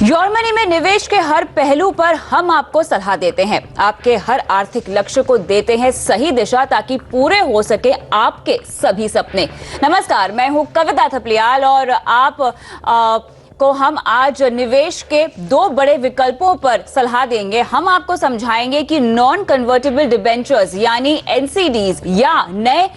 Your money में निवेश के हर पहलू पर हम आपको सलाह देते हैं, आपके हर आर्थिक लक्ष्य को देते हैं सही दिशा ताकि पूरे हो सके आपके सभी सपने। नमस्कार, मैं हूं कविता थपलियाल और को हम आज निवेश के दो बड़े विकल्पों पर सलाह देंगे। हम आपको समझाएंगे कि नॉन कन्वर्टेबल डिबेंचर्स यानी एनसीडीज या नए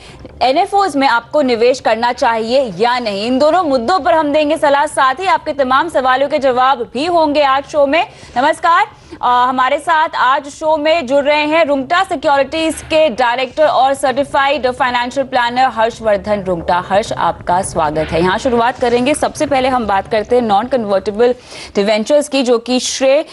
एनएफओज में आपको निवेश करना चाहिए या नहीं। इन दोनों मुद्दों पर हम देंगे सलाह, साथ ही आपके तमाम सवालों के जवाब भी होंगे आज शो में। नमस्कार, हमारे साथ आज शो में जुड़ रहे हैं रुंगटा सिक्योरिटीज के डायरेक्टर और certified financial planner Harshvardhan Rungta. Harsh, आपका स्वागत है। यहाँ शुरुआत करेंगे, सबसे पहले हम बात करते हैं नॉन कन्वर्टेबल डिवेंचर्स की, जो कि श्रेय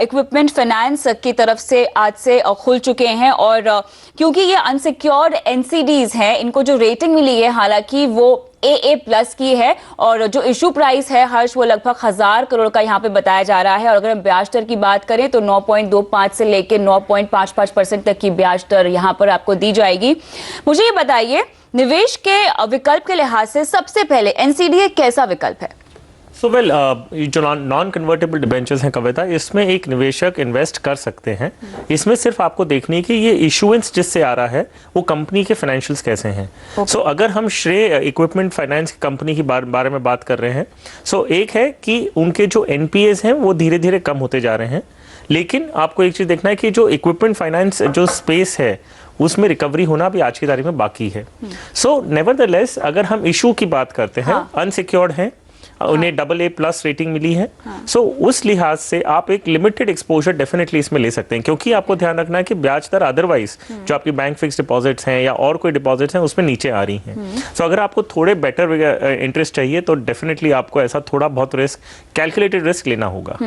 इक्विपमेंट फाइनेंस की तरफ से आज से खुल चुके हैं। और क्योंकि ये अनसिक्योर्ड एनसीडीज हैं, इनको जो रेटिंग मिली है हालांकि वो AA+ की है और जो इशू प्राइस है हर्ष वो लगभग 1000 करोड़ का यहाँ पे बताया जा रहा है। और अगर हम ब्याज दर की बात करें तो 9.25 से लेकर 9.55% तक की ब्याज दर यहाँ पर आपको दी जाएगी। मुझे ये बताइए, निवेश के विकल्प के लिहाज से सबसे पहले एनसीडी एक कैसा विकल्प है? जो नॉन कन्वर्टेबल डिबेंचर्स हैं कविता, इसमें एक निवेशक इन्वेस्ट कर सकते हैं। इसमें सिर्फ आपको देखनी है कि ये इशुएंस जिससे आ रहा है वो कंपनी के फाइनेंशियल्स कैसे हैं। सो अगर हम श्रेय इक्विपमेंट फाइनेंस कंपनी की बारे में बात कर रहे हैं, सो एक है कि उनके जो एनपीएस हैं वो धीरे धीरे कम होते जा रहे हैं। लेकिन आपको एक चीज देखना है कि जो इक्विपमेंट फाइनेंस जो स्पेस है उसमें रिकवरी होना भी आज की तारीख में बाकी है। सो नेवरदलेस अगर हम इशू की बात करते हैं, अनसिक्योर्ड है, उन्हें AA+ रेटिंग मिली है। सो उस लिहाज से आप एक लिमिटेड एक्सपोजर डेफिनेटली इसमें ले सकते हैं, क्योंकि आपको ध्यान रखना है कि ब्याज दर अदरवाइज जो आपकी बैंक फिक्स डिपॉजिट्स हैं या और कोई डिपॉजिट्स हैं उसमें नीचे आ रही हैं। सो अगर आपको थोड़े बेटर इंटरेस्ट चाहिए तो डेफिनेटली आपको ऐसा थोड़ा बहुत रिस्क, कैलकुलेटेड रिस्क लेना होगा।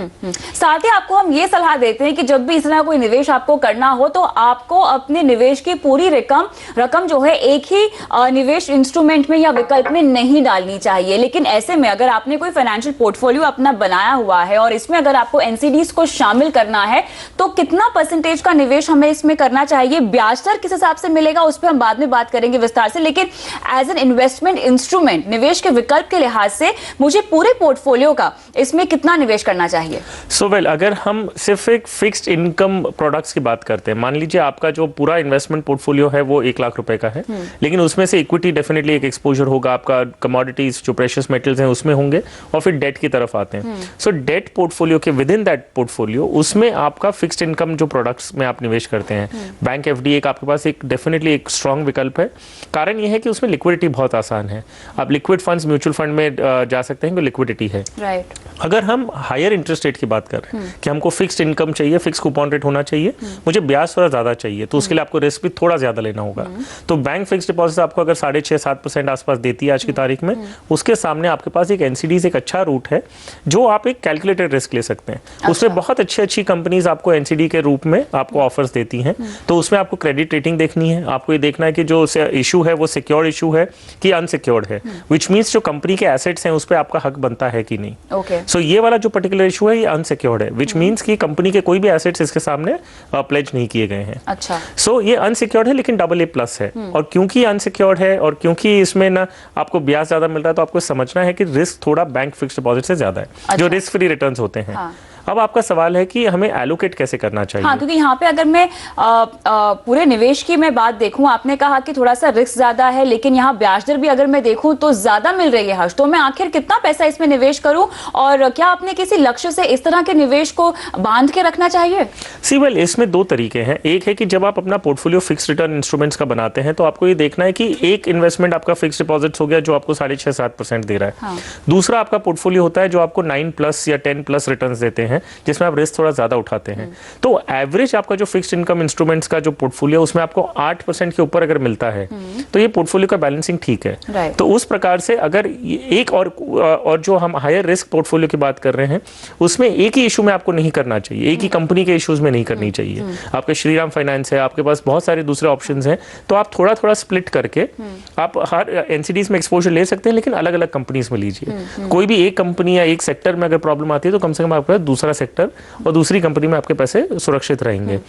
साथ ही आपको हम ये सलाह देते हैं कि जब भी इस तरह कोई निवेश आपको करना हो तो आपको अपने निवेश की पूरी रकम जो है एक ही निवेश इंस्ट्रूमेंट में या विकल्प में नहीं डालनी चाहिए। लेकिन ऐसे में अगर आपने कोई फाइनेंशियल पोर्टफोलियो अपना बनाया हुआ है और इसमें अगर आपको एनसीडीज को शामिल करना है तो कितना परसेंटेज का निवेश हमें इसमें करना चाहिए, ब्याज दर किस हिसाब से मिलेगा, उस पर हम बाद में बात करेंगे विस्तार से। लेकिन एज एन इन्वेस्टमेंट इंस्ट्रूमेंट, निवेश के विकल्प के लिहाज से मुझे पूरे पोर्टफोलियो का इसमें कितना निवेश करना चाहिए? अगर हम सिर्फ एक फिक्स्ड इनकम प्रोडक्ट्स की बात करते हैं, मान लीजिए आपका जो पूरा इन्वेस्टमेंट पोर्टफोलियो है वो 1 लाख रुपए का है, लेकिन उसमें से इक्विटी डेफिनेटली एक एक्सपोजर होगा, आपका कमोडिटीज जो प्रेशियस मेटल्स हैं उसमें होंगे, और फिर डेट की तरफ आते हैं। सो डेट पोर्टफोलियो के विद इन दैट पोर्टफोलियो उसमें आपका फिक्स्ड इनकम जो प्रोडक्ट्स में आप निवेश करते हैं, बैंक एफडी एक आपके पास एक डेफिनेटली एक स्ट्रॉन्ग विकल्प है। कारण यह है कि उसमें लिक्विडिटी बहुत आसान है। आप लिक्विड फंड्स, म्यूचुअल फंड में जा सकते हैं, लिक्विडिटी है। अगर हम हायर इंटरेस्ट रेट की बात कर रहे हैं कि हमको फिक्स्ड इनकम चाहिए, फिक्स कूपन रेट होना चाहिए, मुझे ब्याज थोड़ा ज्यादा चाहिए, तो उसके लिए आपको रिस्क भी थोड़ा ज्यादा लेना होगा। तो बैंक फिक्स डिपॉजिट आपको अगर 6.5-7% आसपास देती है आज की तारीख में, उसके सामने आपके पास एक एनसीडीज एक अच्छा रूट है जो आप एक कैलकुलेटेड रिस्क ले सकते हैं। अच्छा। उसमें बहुत अच्छी कंपनीज आपको एनसीडी के रूप में आपको ऑफर्स देती हैं। तो उसमें आपको क्रेडिट रेटिंग देखनी है, आपको ये देखना है कि जो इशू है वो सिक्योर्ड इशू है कि अनसिक्योर्ड है, विच मींस जो कंपनी के एसेट्स हैं उस पर आपका हक बनता है कि नहीं। सो ये वाला जो पर्टिकुलर इशू है ये अनसिक्योर्ड है, विच मींस कि कंपनी के कोई भी एसेट्स इसके सामने प्लेज नहीं किए गए हैं। अच्छा। सो ये अनसिक्योर्ड है लेकिन AA+ है, और क्योंकि अनसिक्योर्ड है और क्योंकि इसमें ना आपको ब्याज ज्यादा मिल रहा है, तो आपको समझना है कि रिस्क थोड़ा बैंक फिक्स डिपॉजिट से ज्यादा है। अच्छा। जो रिस्क फ्री रिटर्न्स होते हैं। हाँ। अब आपका सवाल है कि हमें एलोकेट कैसे करना चाहिए। हाँ, क्योंकि यहाँ पे अगर मैं पूरे निवेश की मैं बात देखूं, आपने कहा कि थोड़ा सा रिस्क ज्यादा है, लेकिन यहाँ ब्याज दर भी अगर मैं देखूं तो ज्यादा मिल रही है। हर्ष, तो मैं आखिर कितना पैसा इसमें निवेश करूं, और क्या अपने किसी लक्ष्य से इस तरह के निवेश को बांध के रखना चाहिए? इसमें दो तरीके हैं। एक है कि जब आप अपना पोर्टफोलियो फिक्स रिटर्न इंस्ट्रूमेंट्स का बनाते हैं तो आपको ये देखना है कि एक इन्वेस्टमेंट आपका फिक्स डिपॉजिट हो गया जो आपको 6.5-7% दे रहा है। हाँ। दूसरा आपका पोर्टफोलियो होता है जो आपको 9+ या 10+ रिटर्न देते हैं, जिसमें आप रिस्क थोड़ा ज्यादा उठाते हैं। तो एवरेज आपका जो फिक्स्ड इनकम इंस्ट्रूमेंट्स का जो पोर्टफोलियो उसमें आपको 8% के ऊपर अगर मिलता है तो ये पोर्टफोलियो का बैलेंसिंग ठीक है। तो उस प्रकार से अगर एक और जो हम हायर रिस्क पोर्टफोलियो की बात कर रहे हैं उसमें एक ही इशू में आपको नहीं करना चाहिए, एक ही कंपनी के इश्यूज में नहीं करनी चाहिए। आपका श्रीराम फाइनेंस है, आपके पास बहुत सारे दूसरे ऑप्शंस हैं, तो आप थोड़ा थोड़ा स्प्लिट करके आप हर एनसीडीज में एक्सपोजर ले सकते हैं, लेकिन अलग अलग कंपनीज में लीजिए। कोई भी एक कंपनी या एक सेक्टर में अगर प्रॉब्लम आती है तो कम से कम आपके पास दूसरा सेक्टर और दूसरी कंपनी में आपके पैसे सुरक्षित रहेंगे।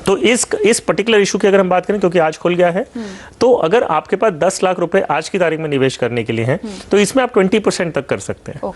तो इस पर्टिकुलर इशू की अगर हम बात करें, क्योंकि आज खुल गया है, तो अगर आपके पास 10 लाख रुपए आज की तारीख में निवेश करने के लिए हैं, तो इसमें आप 20% तक कर सकते हैं।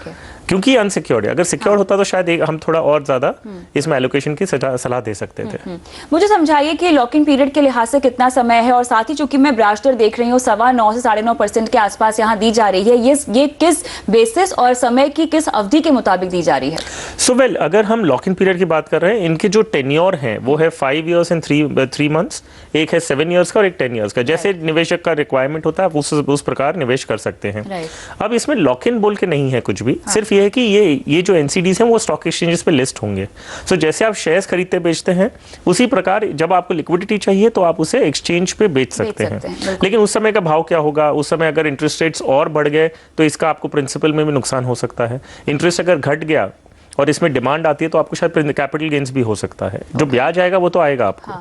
क्योंकि अनसिक्योर्ड है। अगर सिक्योर्ड होता तो शायद हम थोड़ा और ज्यादा इसमें एलोकेशन की सलाह दे सकते थे। मुझे समझाइए कि लॉकिंग पीरियड के लिहाज से कितना समय है, और साथ ही चूंकि मैं ब्याज दर देख रही हूँ 9.25 से 9.5% के आसपास यहाँ दी जा रही है, ये किस बेसिस और समय की किस अवधि के मुताबिक दी जा रही है? सो वेल, अगर हम लॉक इन पीरियड की बात कर रहे हैं, इनके जो टेन्योर हैं वो है 5 years and 3 months, एक है 7 years का और एक 10 years का। जैसे निवेशक का रिक्वायरमेंट होता है उस प्रकार निवेश कर सकते हैं। अब इसमें लॉक इन बोल के नहीं है कुछ भी, सिर्फ ये है कि ये जो एनसीडीज हैं वो स्टॉक एक्सचेंजेस पे लिस्ट होंगे। सो जैसे आप शेयर्स खरीदते बेचते हैं, उसी प्रकार जब आपको लिक्विडिटी चाहिए तो आप उसे एक्सचेंज पे बेच सकते हैं। लेकिन उस समय का भाव क्या होगा, उस समय अगर इंटरेस्ट रेट्स और बढ़ गए तो इसका आपको प्रिंसिपल में भी नुकसान हो सकता है। इंटरेस्ट अगर घट गया और इसमें डिमांड आती है तो आपको शायद कैपिटल गेन्स भी हो सकता है। जो ब्याज आएगा वो तो आएगा आपको,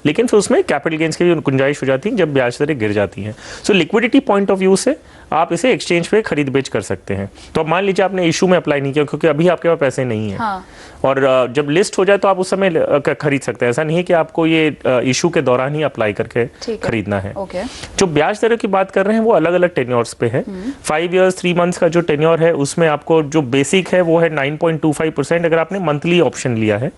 लेकिन फिर उसमें कैपिटल गेन्स की भी गुंजाइश हो जाती है जब ब्याज दरें गिर जाती हैं। So liquidity point of view से आप इसे एक्सचेंज पे खरीद बेच कर सकते हैं। तो अब मान लीजिए आपने इशू में अप्लाई नहीं किया क्योंकि अभी आपके पास पैसे नहीं है, और जब लिस्ट हो जाए तो आप उस समय खरीद सकते हैं। ऐसा नहीं है कि आपको ये इशू के दौरान ही अप्लाई करके खरीदना है। जो ब्याज दरों की बात कर रहे हैं वो अलग अलग टेन्योर्स पे है। 5 years 3 months का जो टेन्योर है उसमें आपको जो बेसिक है वो है 9.25% अगर आपने मंथली ऑप्शन लिया है,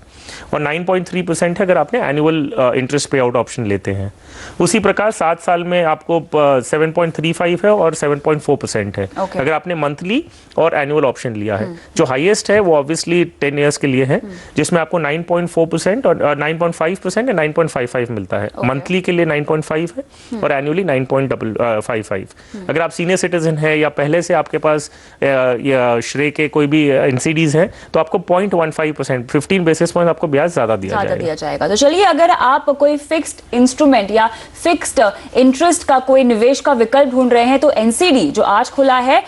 और 9.3% है अगर आपने एनुअल इंटरेस्ट पे आउट ऑप्शन लेते हैं। उसी प्रकार 7 साल में आपको 7.35 है और 7.4% है अगर आपने मंथली और एनुअल ऑप्शन लिया है। जो हाईएस्ट है वो ऑब्वियसली 10 years के लिए है, जिसमें आपको 9.4% और 9.5% या 9.55 मिलता है। मंथली के लिए 9.5 है और एनुअली 9.55। अगर आप सीनियर सिटीजन है या पहले से आपके पास या श्रेय के कोई भी एनसीडीज है तो आपको 0.15%, 15 बेसिस पॉइंट आपको ब्याज ज्यादा दिया जाएगा। तो चलिए, अगर आप कोई फिक्स्ड इंस्ट्रूमेंट या फिक्स्ड इंटरेस्ट का कोई निवेश का विकल्प ढूंढ रहे हैं तो एनसीडी जो आज खुला है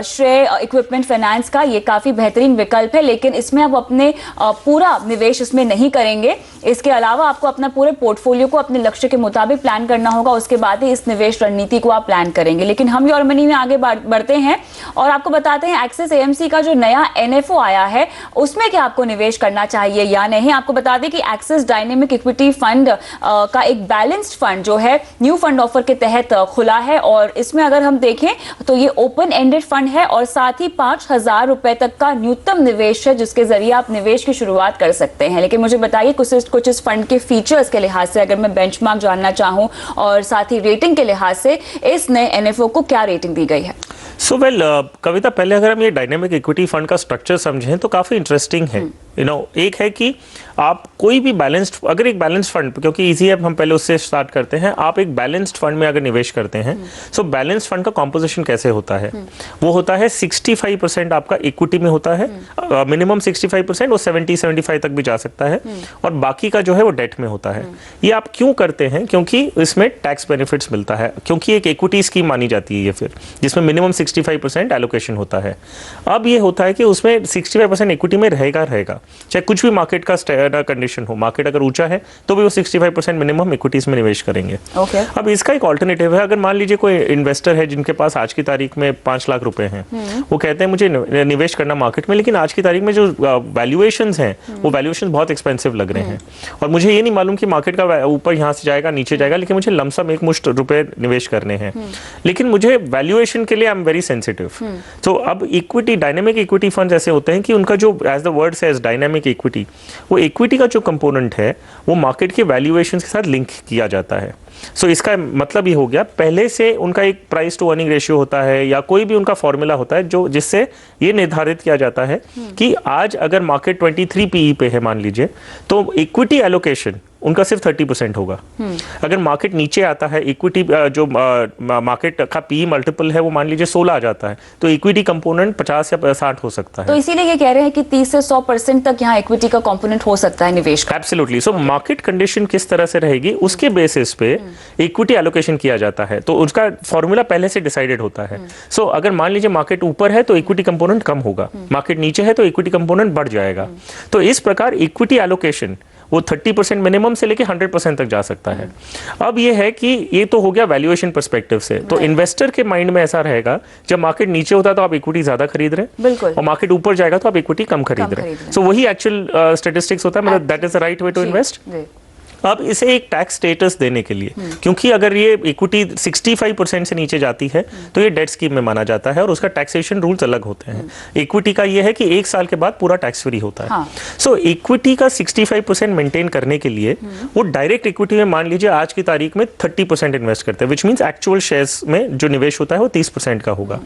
श्रेय इक्विपमेंट फाइनेंस का, ये काफी बेहतरीन विकल्प है। लेकिन इसमें आप अपने पूरा निवेश इसमें नहीं करेंगे। इसके अलावा आपको अपना पूरे पोर्टफोलियो को अपने लक्ष्य के मुताबिक प्लान करना होगा, उसके बाद ही इस निवेश रणनीति को आप प्लान करेंगे। लेकिन हम योर मनी में आगे बढ़ते हैं और आपको बताते हैं एक्सिस एएमसी का जो नया एनएफओ आया है उसमें क्या आपको निवेश करना चाहिए या नहीं। आपको बता दें कि एक्सिस डायनेमिक इक्विटी फंड का एक बैलेंस्ड फंड जो है न्यू फंड ऑफर के तहत खुला है, और इसमें अगर हम देखें तो ये ओपन एंडेड फंड है और साथ ही 5,000 रुपए तक का न्यूनतम निवेश है जिसके जरिए आप निवेश की शुरुआत कर सकते हैं। लेकिन मुझे बताइए कुछ इस फंड के फीचर्स के लिहाज से, अगर मैं बेंचमार्क जानना चाहूं और साथ ही रेटिंग के लिहाज से, इस नए एनएफओ को क्या रेटिंग दी गई है? सो वेल कविता, पहले अगर हम ये डायनेमिक इक्विटी फंड का स्ट्रक्चर समझें तो काफी इंटरेस्टिंग है। एक है कि आप कोई भी बैलेंस्ड, अगर एक बैलेंस्ड फंड, क्योंकि इजी है हम पहले उससे स्टार्ट करते हैं, आप एक बैलेंस्ड फंड में अगर निवेश करते हैं, सो बैलेंस्ड फंड का कॉम्पोजिशन कैसे होता है? वो होता है 65% आपका इक्विटी में होता है, मिनिमम 65%, वो 70-75 तक भी जा सकता है, और बाकी का जो है वो डेट में होता है। ये आप क्यों करते हैं? क्योंकि इसमें टैक्स बेनिफिट्स मिलता है, क्योंकि एक इक्विटी स्कीम मानी जाती है ये, फिर जिसमें मिनिमम 65% एलोकेशन होता है। अब ये होता है कि उसमें 65% इक्विटी में रहेगा, चाहे कुछ भी मार्केट का कंडीशन हो। मार्केट अगर ऊंचा है तो भी वो 65% मिनिमम इक्विटीज में निवेश करेंगे। अब इसका एक ऑल्टरनेटिव है, अगर मान लीजिए कोई इन्वेस्टर है जिनके पास आज की तारीख में 5 लाख रुपए हैं, वो कहते हैं मुझे निवेश करना मार्केट में, लेकिन आज की तारीख में जो वैल्यूएशंस हैं वो वैल्यूएशन बहुत एक्सपेंसिव लग रहे हैं, और मुझे ये नहीं मालूम कि मार्केट का ऊपर यहाँ से जाएगा नीचे जाएगा, लेकिन मुझे लमसम एक मुश्त रुपए निवेश करने हैं, लेकिन मुझे वैल्यूएशन के लिए आई एम वेरी सेंसिटिव। तो अब इक्विटी, डायनेमिक इक्विटी फंड ऐसे होते हैं कि उनका जो as the word says dynamic equity, वो इक्विटी का जो कंपोनेंट है वो मार्केट के वैल्यूएशन के साथ लिंक किया जाता है। सो इसका मतलब ये हो गया, पहले से उनका एक प्राइस टू अर्निंग रेशियो होता है या कोई भी उनका फॉर्मूला होता है जो जिससे ये निर्धारित किया जाता है कि आज अगर मार्केट 23 पीई पे है मान लीजिए, तो इक्विटी एलोकेशन उनका सिर्फ 30% होगा। अगर मार्केट नीचे आता है, इक्विटी जो मार्केट का पी मल्टीपल है वो मान लीजिए 16 आ जाता है, तो इक्विटी कंपोनेंट 50 या 60 हो सकता है। तो इसीलिए ये कह रहे हैं कि 30 से 100% तक यहाँ इक्विटी का कंपोनेंट हो सकता है निवेश का। एब्सोल्युटली। सो मार्केट कंडीशन किस तरह से रहेगी उसके बेसिस पे इक्विटी एलोकेशन किया जाता है, तो उसका फॉर्मूला पहले से डिसाइडेड होता है। सो अगर मान लीजिए मार्केट ऊपर है तो इक्विटी कंपोनेंट कम होगा, मार्केट नीचे है तो इक्विटी कंपोनेंट बढ़ जाएगा। तो इस प्रकार इक्विटी एलोकेशन वो 30% मिनिमम से लेके 100% तक जा सकता है। अब ये है कि ये तो हो गया वैल्यूएशन पर्सपेक्टिव से, तो इन्वेस्टर के माइंड में ऐसा रहेगा जब मार्केट नीचे होता है तो आप इक्विटी ज्यादा खरीद रहे हैं, बिल्कुल, और मार्केट ऊपर जाएगा तो आप इक्विटी कम खरीद रहे हैं। सो वही एक्चुअल स्टेटिस्टिक्स होता है, मतलब that is the right way to invest. अब इसे एक टैक्स स्टेटस देने के लिए, क्योंकि अगर ये इक्विटी 65% से नीचे जाती है तो ये डेट स्कीम में माना जाता है और उसका टैक्सेशन रूल्स अलग होते हैं। इक्विटी का ये है कि 1 साल के बाद पूरा टैक्स फ्री होता है। सो इक्विटी का 65% मेंटेन करने के लिए वो डायरेक्ट इक्विटी में मान लीजिए आज की तारीख में 30% इन्वेस्ट करते हैं, विच मीन्स एक्चुअल शेयर्स में जो निवेश होता है वो 30% का होगा।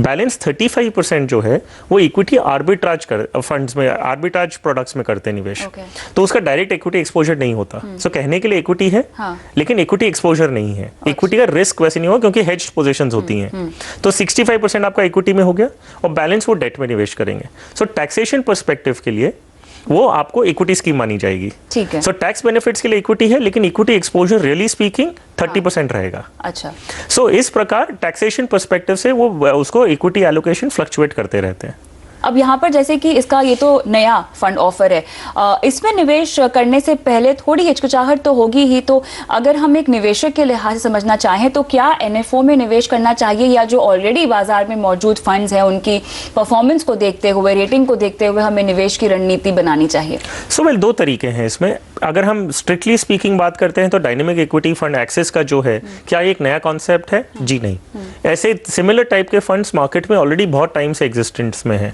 बैलेंस 35% जो है वो इक्विटी आर्बिट्राज फंड्स में, आर्बिट्राज प्रोडक्ट्स में करते हैं निवेश, तो उसका डायरेक्ट इक्विटी एक्सपोजर नहीं होता। सो कहने के लिए इक्विटी है, लेकिन इक्विटी एक्सपोजर नहीं है। इक्विटी का रिस्क वैसे नहीं होगा क्योंकि हेज्ड पोजीशंस होती हैं। तो 65% आपका इक्विटी में हो गया और बैलेंस वो डेट में निवेश करेंगे। सो टैक्सेशन पर्सपेक्टिव के लिए वो आपको इक्विटी स्कीम मानी जाएगी। ठीक है। सो टैक्स बेनिफिट्स के लिए इक्विटी है, लेकिन इक्विटी एक्सपोजर रियली स्पीकिंग 30% रहेगा। अच्छा। सो इस प्रकार टैक्सेशन पर्सपेक्टिव से वो उसको इक्विटी एलोकेशन फ्लक्चुएट करते रहते हैं। अब यहाँ पर जैसे कि इसका ये तो नया फंड ऑफर है, इसमें निवेश करने से पहले थोड़ी हिचकिचाहट तो होगी ही, तो अगर हम एक निवेशक के लिहाज से समझना चाहें तो क्या एनएफओ में निवेश करना चाहिए या जो ऑलरेडी बाजार में मौजूद फंड्स हैं उनकी परफॉर्मेंस को देखते हुए, रेटिंग को देखते हुए हमें निवेश की रणनीति बनानी चाहिए? सो वेल, 2 तरीके हैं इसमें। अगर हम स्ट्रिक्टली स्पीकिंग बात करते हैं तो डायनेमिक इक्विटी फंड एक्सेस का जो है, क्या ये एक नया कॉन्सेप्ट है? जी नहीं। ऐसे सिमिलर टाइप के फंड्स मार्केट में ऑलरेडी बहुत टाइम से एग्जिस्टेंस में है।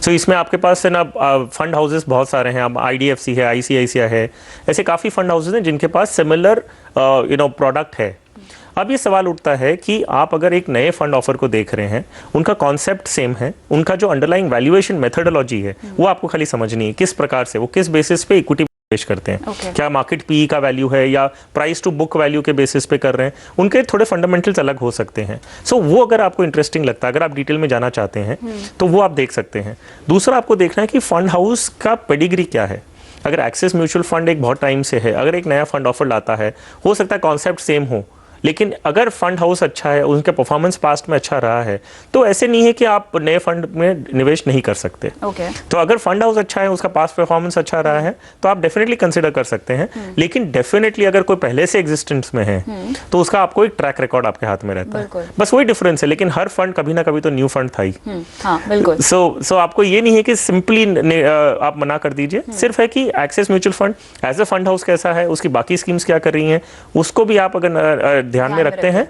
सो इसमें आपके पास है ना फंड हाउसेस बहुत सारे हैं। अब IDFC है, ICICI है, ऐसे काफ़ी फंड हाउसेस हैं जिनके पास सिमिलर प्रोडक्ट है। अब ये सवाल उठता है कि आप अगर एक नए फंड ऑफर को देख रहे हैं, उनका कॉन्सेप्ट सेम है, उनका जो अंडरलाइंग वैल्यूएशन मेथोडोलॉजी है वो आपको खाली समझनी है, किस प्रकार से वो किस बेसिस पे इक्विटी पेश करते हैं। क्या मार्केट PE का वैल्यू है या प्राइस टू बुक वैल्यू के बेसिस पे कर रहे हैं, उनके थोड़े फंडामेंटल्स अलग हो सकते हैं। सो वो अगर आपको इंटरेस्टिंग लगता है, अगर आप डिटेल में जाना चाहते हैं तो वो आप देख सकते हैं। दूसरा आपको देखना है कि फंड हाउस का पेडिग्री क्या है। अगर एक्सिस म्यूचुअल फंड एक बहुत टाइम से है, अगर एक नया फंड ऑफर लाता है, हो सकता है कॉन्सेप्ट सेम हो, लेकिन अगर फंड हाउस अच्छा है, उनका परफॉर्मेंस पास्ट में अच्छा रहा है, तो ऐसे नहीं है कि आप नए फंड में निवेश नहीं कर सकते। तो अगर फंड हाउस अच्छा है, उसका पास्ट परफॉर्मेंस अच्छा रहा है, तो आप डेफिनेटली कंसिडर कर सकते हैं। लेकिन डेफिनेटली अगर कोई पहले से एग्जिस्टेंस में है तो उसका आपको एक ट्रैक रिकॉर्ड आपके हाथ में रहता है, बस वही डिफरेंस है। लेकिन हर फंड कभी ना कभी तो न्यू फंड था ही। सो आपको ये नहीं है कि सिंपली आप मना कर दीजिए, सिर्फ है कि Axis mutual fund as a fund house कैसा है, उसकी बाकी स्कीम्स क्या कर रही हैं, उसको भी आप अगर ध्यान में रखते हैं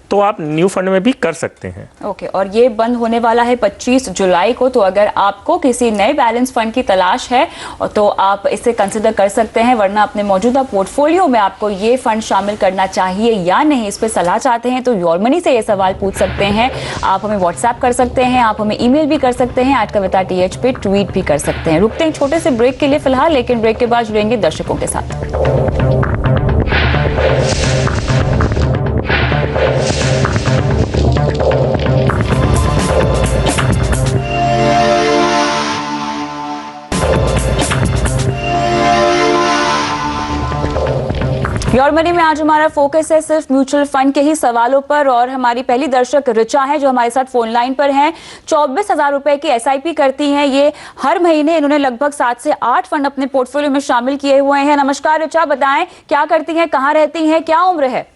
तो आप न्यू फंड में भी कर सकते हैं। ओके। और ये बंद होने वाला है 25 जुलाई को, तो अगर आपको किसी नए बैलेंस फंड की तलाश है तो आप इसे कंसिडर कर सकते हैं, वरना अपने मौजूदा पोर्टफोलियो में आपको ये फंड शामिल करना चाहिए या नहीं, इस पर सलाह चाहते हैं तो योर मनी से ये सवाल पूछ सकते हैं। आप हमें व्हाट्सएप कर सकते हैं, आप हमें ईमेल भी कर सकते हैं, @कविता_TH पे ट्वीट भी कर सकते हैं। रुकते हैं छोटे से ब्रेक के लिए फिलहाल, लेकिन ब्रेक के बाद जुड़ेंगे दर्शकों के साथ। योर मनी में आज हमारा फोकस है सिर्फ म्यूचुअल फंड के ही सवालों पर, और हमारी पहली दर्शक ऋचा है जो हमारे साथ फोन लाइन पर हैं। 24,000 रुपए की SIP करती हैं ये हर महीने। इन्होंने लगभग 7 से 8 फंड अपने पोर्टफोलियो में शामिल किए हुए हैं। नमस्कार ऋचा, बताएं क्या करती हैं, कहाँ रहती हैं, क्या उम्र है?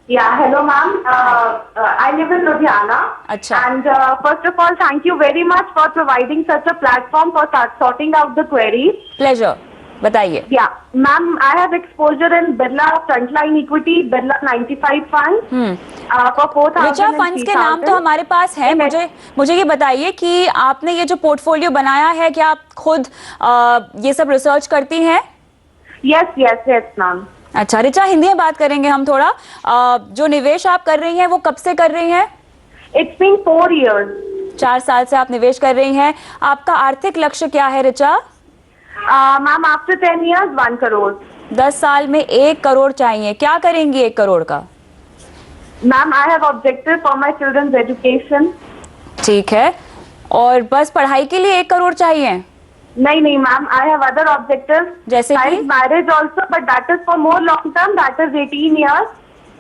Hello ma'am. I live in Ludhiana. Achha. And first of all, thank you very much for providing such a platform for sorting out the queries. Pleasure. बताइए। Ma'am, I have exposure in Birla Frontline Equity, Birla 95 funds. For 4,000. Richa, funds के नाम तो हमारे पास है। मुझे ये बताइए कि आपने ये जो पोर्टफोलियो बनाया है, क्या आप खुद ये सब रिसर्च करती हैं? Yes ma'am. अच्छा ऋचा, हिंदी में बात करेंगे हम थोड़ा। जो निवेश आप कर रही हैं वो कब से कर रही हैं? It's been 4 years. 4 साल से आप निवेश कर रही हैं। आपका आर्थिक लक्ष्य क्या है Richa? Ma'am, after 10 years, 1 crore. 10 साल में 1 करोड़ चाहिए। क्या करेंगी 1 करोड़ का? Ma'am, I have objective for my children's education. ठीक है, और बस पढ़ाई के लिए 1 करोड़ चाहिए? नहीं ma'am, I have other objectives. जैसे कि marriage also, but that is for more long term. That is 18 years.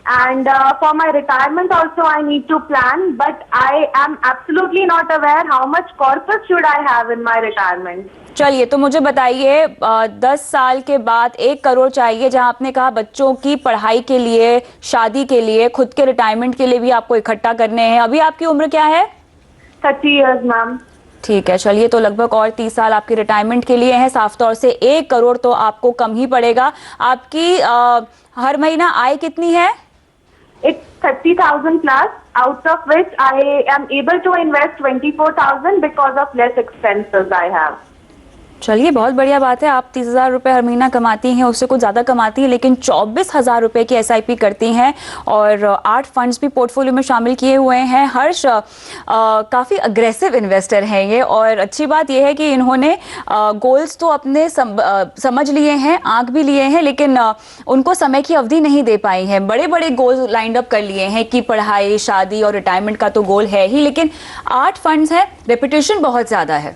And for my retirement also I need to plan, but I am absolutely not aware how much corpus should I have in my retirement. चलिए, तो मुझे बताइए 10 साल के बाद 1 करोड़ चाहिए, जहां आपने कहा बच्चों की पढ़ाई के लिए, शादी के लिए, खुद के रिटायरमेंट के लिए भी आपको इकट्ठा करने हैं। अभी आपकी उम्र क्या है? 30 years, मैम। ठीक है, चलिए, तो लगभग और 30 साल आपके रिटायरमेंट के लिए हैं। साफ तौर से 1 करोड़ तो आपको कम ही पड़ेगा। आपकी हर महीना आय कितनी है? It's 30,000 plus, out of which I am able to invest 24,000 because of less expenses I have. चलिए, बहुत बढ़िया बात है। आप 30,000 रुपये हर महीना कमाती हैं, उससे कुछ ज़्यादा कमाती हैं, लेकिन 24,000 रुपये की SIP करती हैं और 8 फंड्स भी पोर्टफोलियो में शामिल किए हुए हैं। हर्ष काफ़ी अग्रेसिव इन्वेस्टर हैं ये, और अच्छी बात यह है कि इन्होंने गोल्स तो अपने समझ लिए हैं, आंक भी लिए हैं, लेकिन उनको समय की अवधि नहीं दे पाई हैं। बड़े बड़े गोल्स लाइंड अप कर लिए हैं कि पढ़ाई, शादी और रिटायरमेंट का तो गोल है ही, लेकिन 8 फंड्स हैं, रेपुटेशन बहुत ज़्यादा है।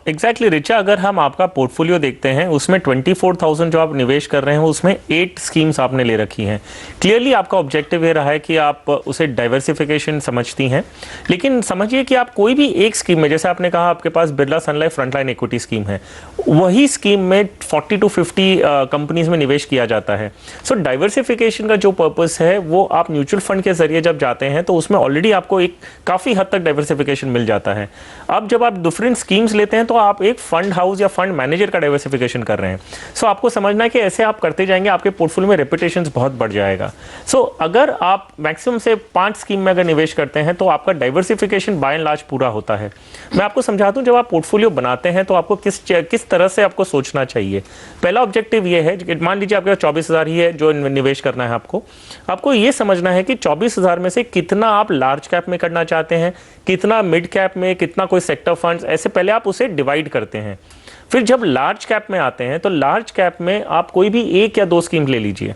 एग्जैक्टली रिचा, अगर हम आपका पोर्टफोलियो देखते हैं उसमें 24,000 जो आप निवेश कर रहे हैं उसमें 8 स्कीम्स आपने ले रखी हैं। क्लियरली आपका ऑब्जेक्टिव ये रहा है कि आप उसे डाइवर्सिफिकेशन समझती हैं, लेकिन समझिए कि आप कोई भी एक स्कीम में, जैसे आपने कहा आपके पास Birla sun life frontline equity scheme है, वही स्कीम में 40 to 50 कंपनीज में निवेश किया जाता है। सो डाइवर्सिफिकेशन का जो पर्पस है वो आप म्यूचुअल फंड के जरिए जब जाते हैं तो उसमें ऑलरेडी आपको एक काफ़ी हद तक डाइवर्सिफिकेशन मिल जाता है। अब जब आप डिफरेंट स्कीम्स लेते हैं तो आप एक फंड हाउस या फंड मैनेजर का डाइवर्सिफिकेशन कर रहे हैं। सो आपको समझना है कि ऐसे आप करते जाएंगे, आपके पोर्टफोलियो में रेपुटेशन बहुत बढ़ जाएगा। सो अगर आप मैक्सिमम से 5 स्कीम में अगर निवेश करते हैं तो आपका डाइवर्सिफिकेशन बाय एंड लार्ज पूरा होता है। मैं आपको समझाता हूं, जब आप पोर्टफोलियो बनाते हैं तो आपको किस तरह से आपको सोचना चाहिए। पहला ऑब्जेक्टिव ये है कि मान लीजिए आपके 24,000 ही है जो निवेश करना है, आपको ये समझना है कि 24,000 में से कितना आप लार्ज कैप में करना चाहते हैं, कितना मिड कैप में, कितना कोई सेक्टर फंड्स, ऐसे पहले आप उसे डिवाइड करते हैं। फिर जब लार्ज कैप में आते हैं तो लार्ज कैप में आप कोई भी 1 या 2 स्कीम ले लीजिए,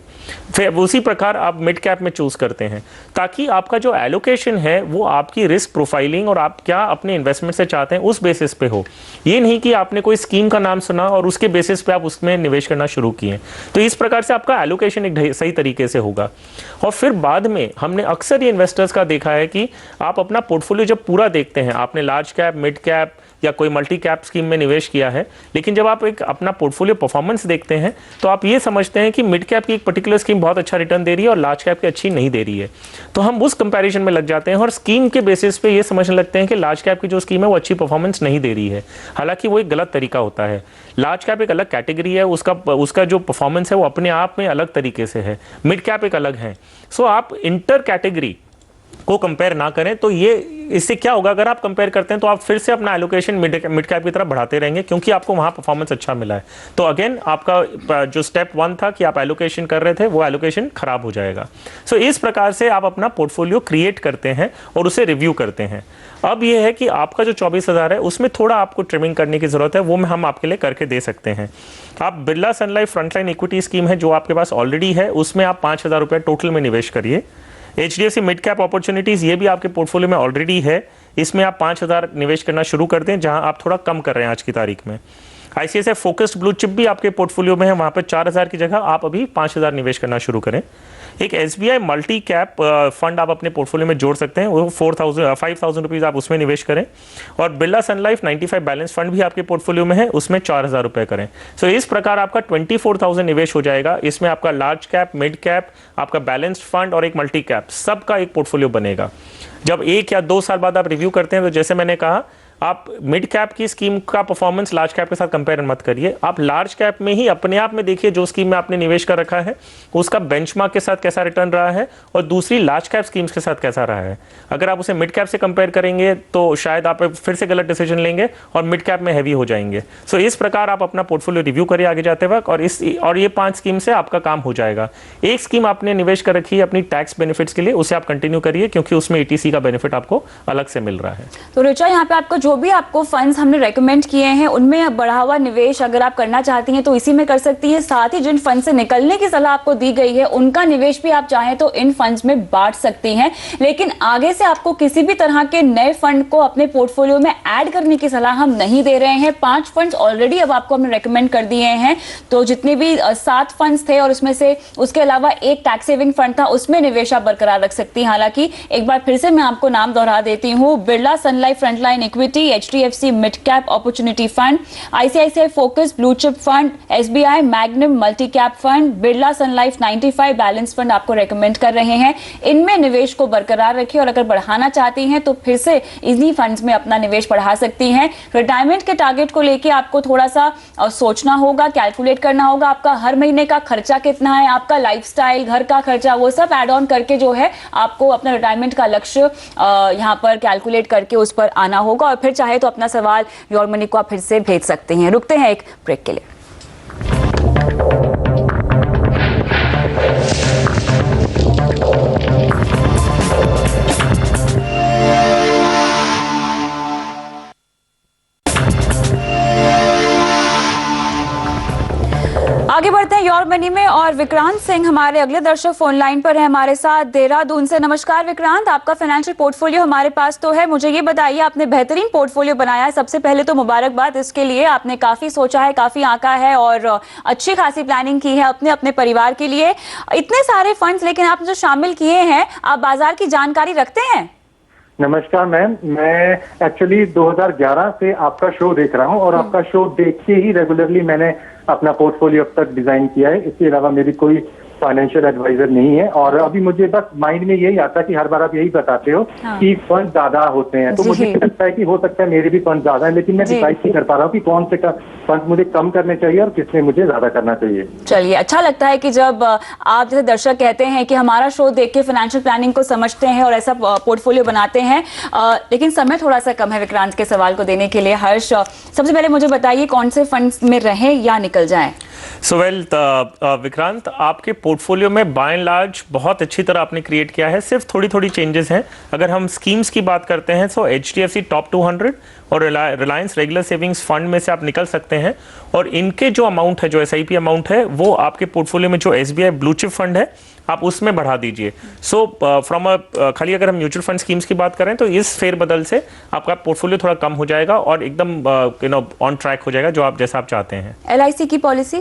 फिर उसी प्रकार आप मिड कैप में चूज करते हैं, ताकि आपका जो एलोकेशन है वो आपकी रिस्क प्रोफाइलिंग और आप क्या अपने इन्वेस्टमेंट से चाहते हैं उस बेसिस पे हो। ये नहीं कि आपने कोई स्कीम का नाम सुना और उसके बेसिस पे आप उसमें निवेश करना शुरू किए। तो इस प्रकार से आपका एलोकेशन एक सही तरीके से होगा। और फिर बाद में हमने अक्सर ये इन्वेस्टर्स का देखा है कि आप अपना पोर्टफोलियो जब पूरा देखते हैं, आपने लार्ज कैप, मिड कैप या कोई मल्टी कैप स्कीम में निवेश किया है, लेकिन जब आप एक अपना पोर्टफोलियो परफॉर्मेंस देखते हैं तो आप ये समझते हैं कि मिड कैप की एक पर्टिकुलर स्कीम बहुत अच्छा रिटर्न दे रही है और लार्ज कैप की अच्छी नहीं दे रही है, तो हम उस कंपैरिजन में लग जाते हैं और स्कीम के बेसिस पे ये समझने लगते हैं कि लार्ज कैप की जो स्कीम है वो अच्छी परफॉर्मेंस नहीं दे रही है। हालांकि वो एक गलत तरीका होता है। लार्ज कैप एक अलग कैटेगरी है, उसका जो परफॉर्मेंस है वो अपने आप में अलग तरीके से है, मिड कैप एक अलग है। सो आप इंटर कैटेगरी को कंपेयर ना करें। तो ये इससे क्या होगा, अगर आप कंपेयर करते हैं तो आप फिर से अपना एलोकेशन मिड कैप की तरफ बढ़ाते रहेंगे, क्योंकि आपको वहां परफॉर्मेंस अच्छा मिला है। तो अगेन आपका जो स्टेप 1 था कि आप एलोकेशन कर रहे थे, वो एलोकेशन खराब हो जाएगा। सो इस प्रकार से आप अपना पोर्टफोलियो क्रिएट करते हैं और उसे रिव्यू करते हैं। अब ये है कि आपका जो 24,000 है उसमें थोड़ा आपको ट्रिमिंग करने की जरूरत है, वो हम आपके लिए करके दे सकते हैं। आप Birla sun life frontline equity scheme है जो आपके पास ऑलरेडी है, उसमें आप 5,000 रुपये टोटल में निवेश करिए। HDFC मिड कैप अपॉर्चुनिटीज ये भी आपके पोर्टफोलियो में ऑलरेडी है, इसमें आप 5,000 निवेश करना शुरू कर दें, जहां आप थोड़ा कम कर रहे हैं आज की तारीख में। ICICI फोकस्ड ब्लू चिप भी आपके पोर्टफोलियो में है, वहां पर 4,000 की जगह आप अभी 5,000 निवेश करना शुरू करें। एक SBI मल्टी कैप फंड आप अपने पोर्टफोलियो में जोड़ सकते हैं, वो 5,000 रुपीज़ आप उसमें निवेश करें। और Birla sun life 95 balance fund भी आपके पोर्टफोलियो में है, उसमें 4,000 रुपये करें। सो इस प्रकार आपका 24,000 निवेश हो जाएगा। इसमें आपका लार्ज कैप, मिड कैप, आपका बैलेंस्ड फंड और एक मल्टी कैप, सबका एक पोर्टफोलियो बनेगा। जब 1 या 2 साल बाद आप रिव्यू करते हैं तो जैसे मैंने कहा, आप मिड कैप की स्कीम का परफॉर्मेंस लार्ज कैप के साथ कंपेयर मत करिए, आप लार्ज कैप में ही अपने आप में देखिए जो स्कीम में आपने निवेश कर रखा है उसका बेंचमार्क के साथ कैसा रिटर्न रहा है और दूसरी लार्ज कैप स्कीम्स के साथ कैसा रहा है। अगर आप उसे मिड कैप से कंपेयर करेंगे तो शायद आप फिर से गलत डिसीजन लेंगे और मिड कैप में हैवी हो जाएंगे। सो इस प्रकार आप अपना पोर्टफोलियो रिव्यू करिए आगे जाते वक्त, और ये 5 स्कीम से आपका काम हो जाएगा। एक स्कीम आपने निवेश कर रखी है अपनी टैक्स बेनिफिट्स के लिए, उसे आप कंटिन्यू करिए क्योंकि उसमें ETC का बेनिफिट आपको अलग से मिल रहा है। तो रिचा, यहाँ पे आपका जो भी आपको फंड्स हमने रेकमेंड किए हैं उनमें बढ़ा हुआ निवेश अगर आप करना चाहती हैं तो इसी में कर सकती हैं। साथ ही जिन फंड से निकलने की सलाह आपको दी गई है उनका निवेश भी आप चाहें तो इन फंड्स में बांट सकती हैं। लेकिन आगे से आपको किसी भी तरह के नए फंड को अपने पोर्टफोलियो में ऐड करने की सलाह हम नहीं दे रहे हैं। 5 फंड्स ऑलरेडी अब आपको हमने रेकमेंड कर दिए हैं, तो जितने भी 7 फंड्स थे और उसमें से उसके अलावा एक टैक्स सेविंग फंड था उसमें निवेश आप बरकरार रख सकती हैं। हालांकि एक बार फिर से मैं आपको नाम दोहरा देती हूँ, Birla sun life frontline equity, HDFC mid cap opportunity fund, ICICI focus blue chip fund, SBI magnum multi cap fund, Birla sun life 95 balance fund आपको रेकमेंड कर रहे हैं। इनमें निवेश को बरकरार रखिए और अगर बढ़ाना चाहती हैं तो फिर से इन्हीं फंड्स में अपना निवेश बढ़ा सकती हैं। रिटायरमेंट के टारगेट को लेके आपको थोड़ा सा सोचना होगा, कैलकुलेट करना होगा। आपका हर महीने का खर्चा कितना है, आपका लाइफस्टाइल, घर का खर्चा, वो सब ऐड ऑन करके जो है आपको अपना रिटायरमेंट का लक्ष्य यहाँ पर कैलकुलेट करके उस पर आना होगा। और फिर चाहे तो अपना सवाल योर मनी को आप फिर से भेज सकते हैं। रुकते हैं एक ब्रेक के लिए। आगे बढ़ते हैं योर मनी में और विक्रांत सिंह हमारे अगले दर्शक फोन लाइन पर है हमारे साथ देहरादून से। नमस्कार विक्रांत, आपका फाइनेंशियल पोर्टफोलियो हमारे पास तो है, मुझे ये बताइए आपने बेहतरीन पोर्टफोलियो बनाया है। सबसे पहले तो मुबारकबाद इसके लिए, आपने काफी सोचा है, काफी आंका है और अच्छी खासी प्लानिंग की है अपने परिवार के लिए। इतने सारे फंड्स लेकिन आप जो शामिल किए हैं, आप बाजार की जानकारी रखते हैं? नमस्कार मैम, मैं एक्चुअली 2011 से आपका शो देख रहा हूं और आपका शो देख के ही रेगुलरली मैंने अपना पोर्टफोलियो अब तक डिजाइन किया है। इसके अलावा मेरी कोई फाइनेंशियल एडवाइजर नहीं है और अभी मुझे बस माइंड में यही आता है कि हर बार आप यही बताते हो कि फंड ज्यादा होते हैं, तो मुझे लगता है कि हो सकता है मेरे भी फंड ज्यादा है, लेकिन मैं डिसाइड नहीं कर पा रहा हूँ कि कौन से फंड मुझे कम करने चाहिए और किसमें मुझे ज्यादा करना चाहिए। चलिए, अच्छा लगता है कि जब आप जैसे दर्शक कहते हैं कि हमारा शो देख के फाइनेंशियल प्लानिंग को समझते हैं और ऐसा पोर्टफोलियो बनाते हैं। लेकिन समय थोड़ा सा कम है विक्रांत के सवाल को देने के लिए। हर्ष, सबसे पहले मुझे बताइए कौन से फंड्स में रहें या निकल जाएं? सो वेल विक्रांत, आपके पोर्टफोलियो में बाय एंड लार्ज बहुत अच्छी तरह आपने क्रिएट किया है, सिर्फ थोड़ी थोड़ी चेंजेस हैं। अगर हम स्कीम्स की बात करते हैं तो HDFC टॉप 200 और रिलायंस रेगुलर सेविंग्स फंड में से आप निकल सकते हैं और इनके जो अमाउंट है, जो SIP अमाउंट है, वो आपके पोर्टफोलियो में जो SBI ब्लू चिप फंड है आप उसमें बढ़ा दीजिए। सो फ्रॉम खाली अगर हम म्यूचुअल फंड स्कीम्स की बात करें तो इस फेरबदल से आपका पोर्टफोलियो थोड़ा कम हो जाएगा और एकदम ऑन ट्रैक हो जाएगा, जो आप जैसा आप चाहते हैं। LIC की policy?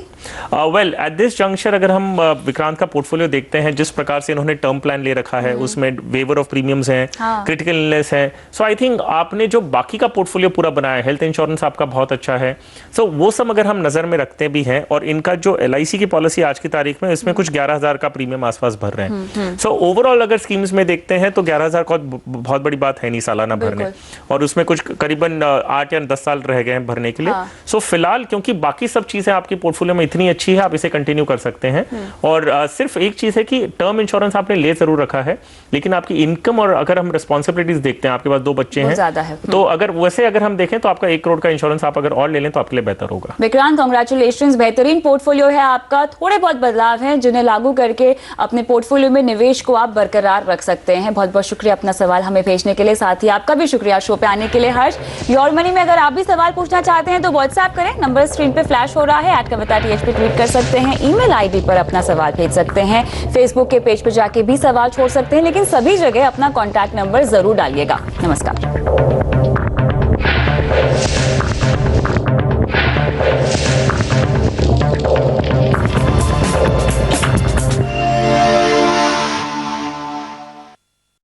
Well, at this junction अगर हम विक्रांत का पोर्टफोलियो देखते हैं, जिस प्रकार से इन्होंने टर्म प्लान ले रखा है, उसमें वेवर ऑफ प्रीमियम्स हैं, क्रिटिकल इलनेस है, सो आई थिंक आपने जो बाकी का पोर्टफोलियो पूरा बनाया है, हेल्थ इंश्योरेंस आपका बहुत अच्छा है, सो वो सब अगर हम नजर में रखते भी हैं और इनका जो LIC की पॉलिसी आज की तारीख में, इसमें कुछ 11,000 का प्रीमियम आसपास भर रहे हैं। सो ओवरऑल अगर स्कीम्स में देखते हैं तो 11,000 का बहुत बड़ी बात है नहीं सालाना भरने, और उसमें कुछ करीबन 8 या 10 साल रह गए हैं भरने के लिए। सो फिलहाल क्योंकि बाकी सब चीजें आपकी पोर्टफोलियो में इतनी अच्छी है, आप इसे कंटिन्यू कर सकते हैं। और सिर्फ एक चीज है कि टर्म इंश्योरेंस आपने ले जरूर रखा है, लेकिन आपकी इनकम और अगर हम रिस्पॉन्सिबिलिटीज देखते हैं, आपके पास 2 बच्चे हैं, तो अगर वैसे अगर हम देखें तो आपका 1 करोड़ का इंश्योरेंस आप अगर और ले लें तो आपके लिए बेहतर होगा। विक्रांत, कांग्रेचुलेशंस, बेहतरीन पोर्टफोलियो है आपका। थोड़े बहुत बदलाव हैं जिन्हें लागू करके अपने पोर्टफोलियो में निवेश को आप बरकरार रख सकते हैं। बहुत बहुत शुक्रिया अपना सवाल हमें भेजने के लिए, साथ ही आपका भी शुक्रिया शो पे आने के लिए। हर्ष, योर मनी में अगर आप भी सवाल पूछना चाहते हैं तो व्हाट्सएप करें, नंबर स्क्रीन पे फ्लैश हो रहा है, @kavita.th पे ट्वीट कर सकते हैं, ईमेल आईडी पर अपना सवाल भेज सकते हैं, फेसबुक के पेज पर जाके भी सवाल छोड़ सकते हैं, लेकिन सभी जगह अपना कॉन्टैक्ट नंबर जरूर डालिएगा। नमस्कार।